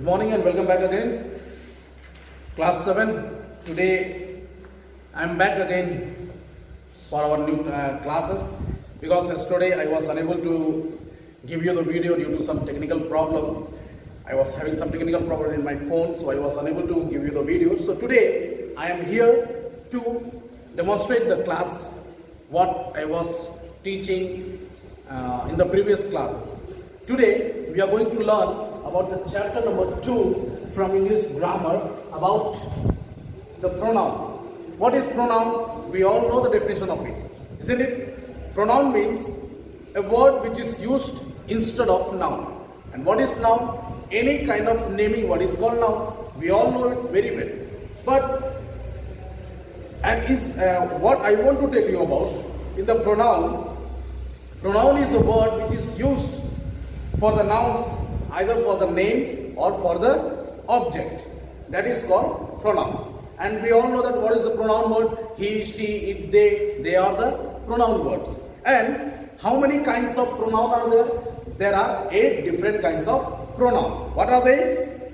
morning and welcome back again. Class 7. Today I am back again for our new classes because yesterday I was unable to give you the video due to some technical problem. I was having some technical problem in my phone, so I was unable to give you the video. So today I am here to demonstrate the class what I was teaching in the previous classes. Today we are going to learn about the chapter number 2 from English grammar about the pronoun. What is pronoun? We all know the definition of it, isn't it? Pronoun means a word which is used instead of noun. And what is noun? Any kind of naming what is called noun. We all know it very well. But what I want to tell you about in the pronoun. Pronoun is a word which is used for the nouns, either for the name or for the object. That is called pronoun. And we all know that what is the pronoun word? He, she, it, they are the pronoun words. And how many kinds of pronoun are there? There are 8 different kinds of pronoun. What are they?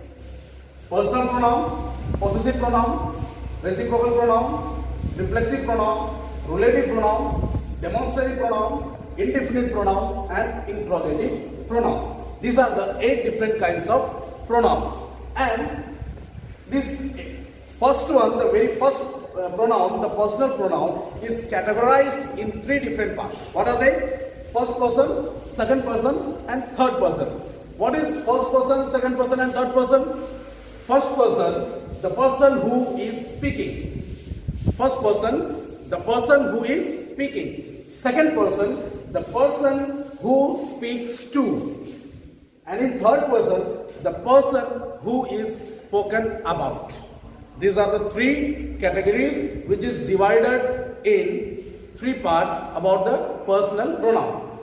Personal pronoun, possessive pronoun, reciprocal pronoun, reflexive pronoun, relative pronoun, demonstrative pronoun, indefinite pronoun, and interrogative pronoun. These are the 8 different kinds of pronouns. And this first one, the very first pronoun, the personal pronoun, is categorized in 3 different parts. What are they? First person, second person, and third person. What is first person, second person, and third person? First person, the person who is speaking. First person, the person who is speaking. Second person, the person who speaks to. And in third person, the person who is spoken about. These are the 3 categories which is divided in 3 parts about the personal pronoun.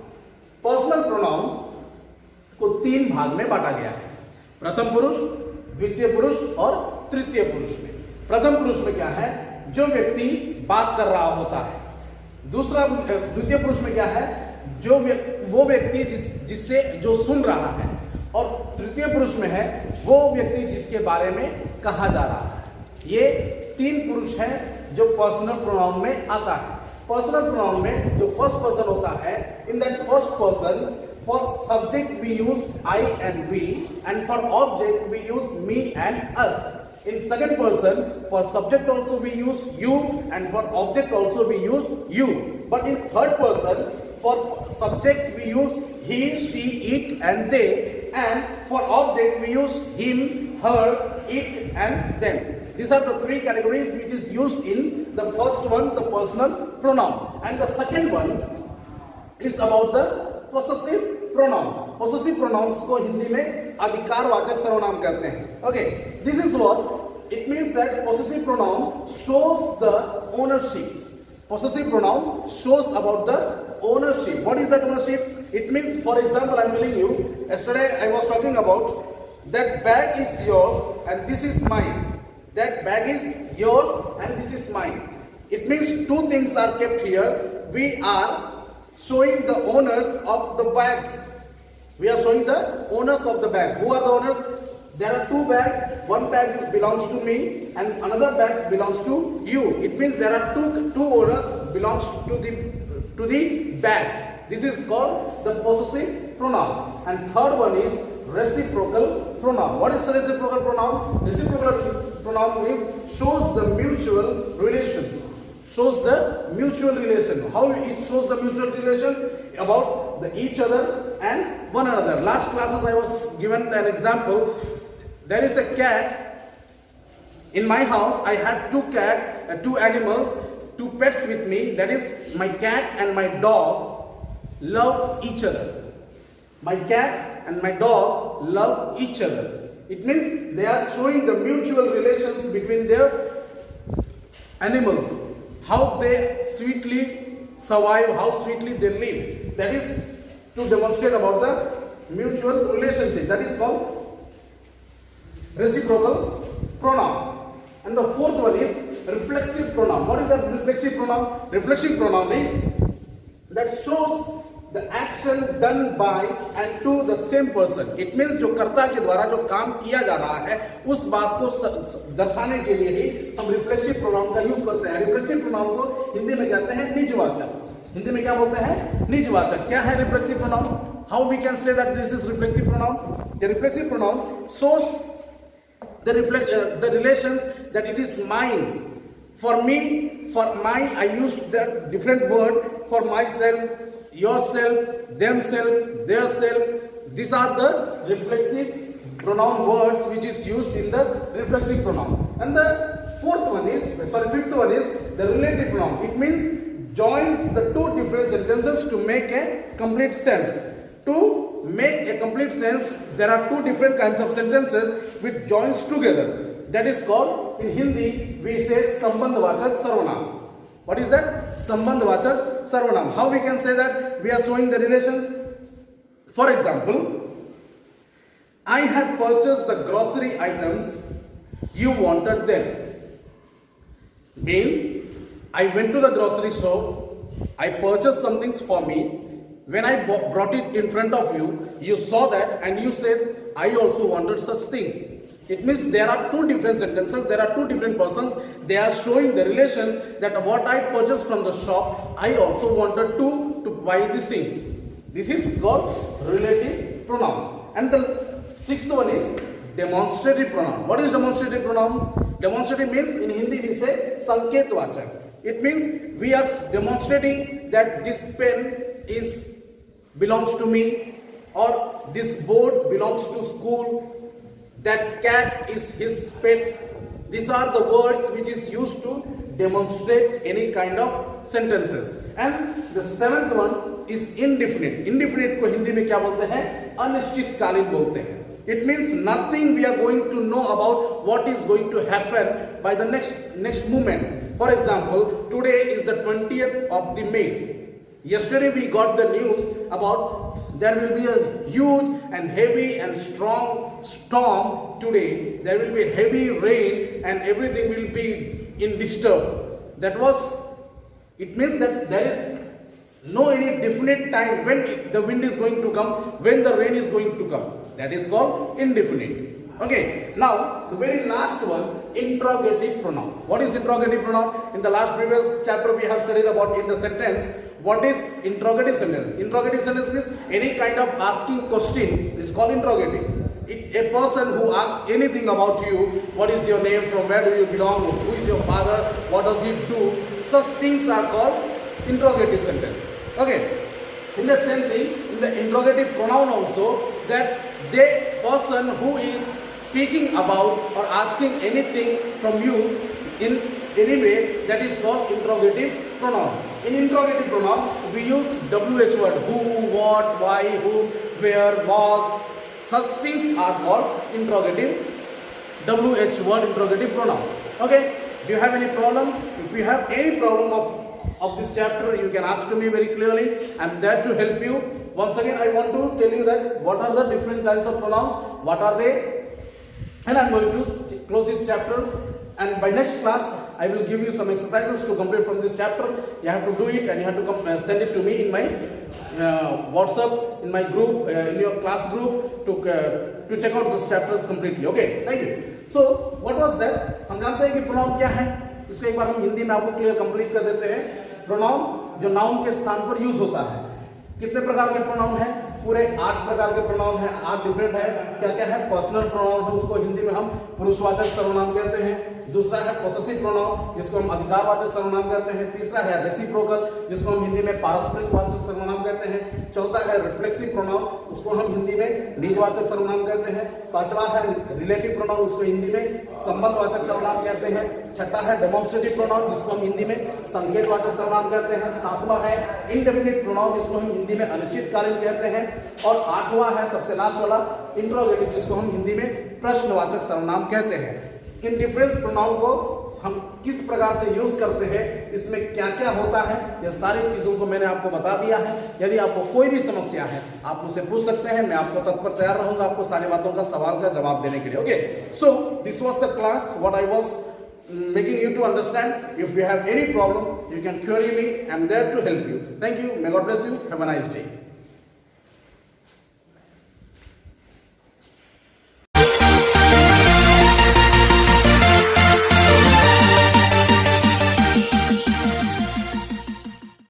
Personal pronoun को 3 भाग में बांटा गया है. प्रथम पुरुष, द्वितीय पुरुष और तृतीय पुरुष में. प्रथम पुरुष में क्या है? जो व्यक्ति बात कर रहा होता है. दूसरा द्वितीय पुरुष में क्या है? जो वो व्यक्ति जिससे जो सुन रहा है. और तृतीय पुरुष में है वो व्यक्ति जिसके बारे में कहा जा रहा है. ये 3 पुरुष हैं जो पर्सनल प्रोनाउन में आता है. पर्सनल प्रोनाउन में जो फर्स्ट पर्सन होता है, in that first person for subject we use I and we, and for object we use me and us. In second person, for subject also we use you, and for object also we use you. But in third person, for subject we use he, she, it and they, and for object we use him, her, it and them. These are the 3 categories which is used in the first one, the personal pronoun. And the second one is about the possessive pronoun. Possessive pronouns को हिंदी में अधिकारवाचक सर्वनाम कहते हैं. Okay, this is what it means, that possessive pronoun shows the ownership. Possessive pronoun shows about the ownership. What is that ownership? It means, for example, I am telling you, yesterday I was talking about that bag is yours and this is mine. That bag is yours and this is mine. It means 2 things are kept here. We are showing the owners of the bags. We are showing the owners of the bag. Who are the owners? There are 2 bags. One bag belongs to me and another bag belongs to you. It means there are two owners belongs to the bags. This is called the possessive pronoun. And third one is reciprocal pronoun. What is reciprocal pronoun? Reciprocal pronoun means shows the mutual relations. Shows the mutual relation. How it shows the mutual relations? About each other and one another. Last classes I was given an example. There is a cat in my house. I had 2 animals, 2 pets with me. That is, my cat and my dog love each other. My cat and my dog love each other. It means they are showing the mutual relations between their animals. How they sweetly survive, how sweetly they live. That is to demonstrate about the mutual relationship. That is called reciprocal pronoun. And the fourth one is reflexive pronoun. What is a reflexive pronoun? Reflexive pronoun is that shows the action done by and to the same person. It means जो कर्ता के द्वारा जो काम किया जा रहा है उस बात को दर्शाने के लिए ही हम रिफ्लेक्सिव प्रोनाउन का यूज करते हैं. रिफ्लेक्सिव प्रोनाउन को हिंदी में कहते हैं निजवाचक. हिंदी में क्या बोलते हैं? निजवाचक. क्या है reflexive pronoun? How we can say that this is reflexive pronoun? The reflexive pronoun shows the relations that it is mine. For me, for my, I use the different word for myself, yourself, themself, their self. These are the reflexive pronoun words which is used in the reflexive pronoun. And the fifth one is the relative pronoun. It means joins the two different sentences to make a complete sense. To make a complete sense, there are two different kinds of sentences which joins together. That is called, in Hindi, we say Sambandhvachak Sarvanam. What is that? Sambandhvachak Sarvanam. How we can say that? We are showing the relations. For example, I have purchased the grocery items, you wanted them. Means, I went to the grocery store, I purchased some things for me. When I brought it in front of you, you saw that and you said, I also wanted such things. It means there are two different sentences, there are two different persons, they are showing the relations that what I purchased from the shop, I also wanted to buy these things. This is called relative pronoun. And the sixth one is demonstrative pronoun. What is demonstrative pronoun? Demonstrative means in Hindi we say Sanketvachak. It means we are demonstrating that this pen belongs to me, or this board belongs to school, that cat is his pet. These are the words which is used to demonstrate any kind of sentences. And the seventh one is indefinite. Indefinite को हिंदी में क्या बोलते हैं? अनिश्चितकालीन बोलते हैं. It means nothing we are going to know about what is going to happen by the next moment. For example, today is the 20th of the May. Yesterday we got the news about there will be a huge and heavy and strong storm today. There will be heavy rain and everything will be in disturb. It means that there is no any definite time when the wind is going to come, when the rain is going to come. That is called indefinite. Okay, now the very last one, interrogative pronoun. What is interrogative pronoun? In the previous chapter we have studied about in the sentence. What is interrogative sentence? Interrogative sentence means any kind of asking question is called interrogative. A person who asks anything about you, what is your name, from where do you belong, who is your father, what does he do, such things are called interrogative sentence. Okay, in the same thing, in the interrogative pronoun also, that the person who is speaking about or asking anything from you in any way, that is called interrogative pronoun. In interrogative pronoun, we use WH word, who, what, why, whom, where, what. Such things are called interrogative, WH word interrogative pronoun. Okay, do you have any problem? If you have any problem of this chapter, you can ask to me very clearly. I am there to help you. Once again, I want to tell you that what are the different kinds of pronouns, what are they, and I am going to close this chapter. And by next class, I will give you some exercises to complete from this chapter. You have to do it and you have to send it to me in my WhatsApp, in my group, in your class group to check out those chapters completely. Okay, thank you. So, what was that? हम जानते हैं कि pronoun क्या है? इसको एक बार हम हिंदी में आपको क्लियर कंप्लीट कर देते हैं. Pronoun जो noun के स्थान पर यूज होता है. कितने प्रकार के pronoun हैं? पूरे 8 प्रकार के प्रोनाउन है, 8 डिफरेंट है. क्या क्या है? पर्सनल प्रोनाउन है, उसको हिंदी में हम पुरुषवाचक सर्वनाम कहते हैं. दूसरा है पोसेसिव प्रोनाउन, जिसको हम अधिकारवाचक सर्वनाम कहते हैं. तीसरा है रेसिप्रोकल, जिसको हम हिंदी में पारस्परिक वाचक सर्वनाम कहते हैं. चौथा है रिफ्लेक्सिव प्रोनाउन, उसको हम हिंदी में निजवाचक सर्वनाम कहते हैं. पांचवा है रिलेटिव प्रोनाउन, उसको हिंदी में संबंधवाचक सर्वनाम कहते हैं. छठा है डेमोन्स्ट्रेटिव प्रोनाउन, जिसको हम हिंदी में संकेतवाचक सर्वनाम कहते हैं. सातवां है इंडेफिनिट प्रोनाउन, जिसको हम हिंदी में अनिश्चितकालीन कहते हैं. और आठवां है सबसे लास्ट वाला इंट्रोगेटिव, जिसको हम हिंदी में प्रश्नवाचक सर्वनाम कहते हैं. इन डिफरेंस प्रोनाउन को हम किस प्रकार से यूज करते हैं, इसमें क्या क्या होता है, ये सारी चीजों को मैंने आपको बता दिया है. यदि आपको कोई भी समस्या है आप मुझसे पूछ सकते हैं, मैं आपको तत्पर तैयार रहूंगा आपको सारी बातों का सवाल का जवाब देने के लिए. Okay, so this was the class what I was making you to understand. If you have any problem, you can query me. I am there to help you. Thank you. May God bless you. Have a nice day.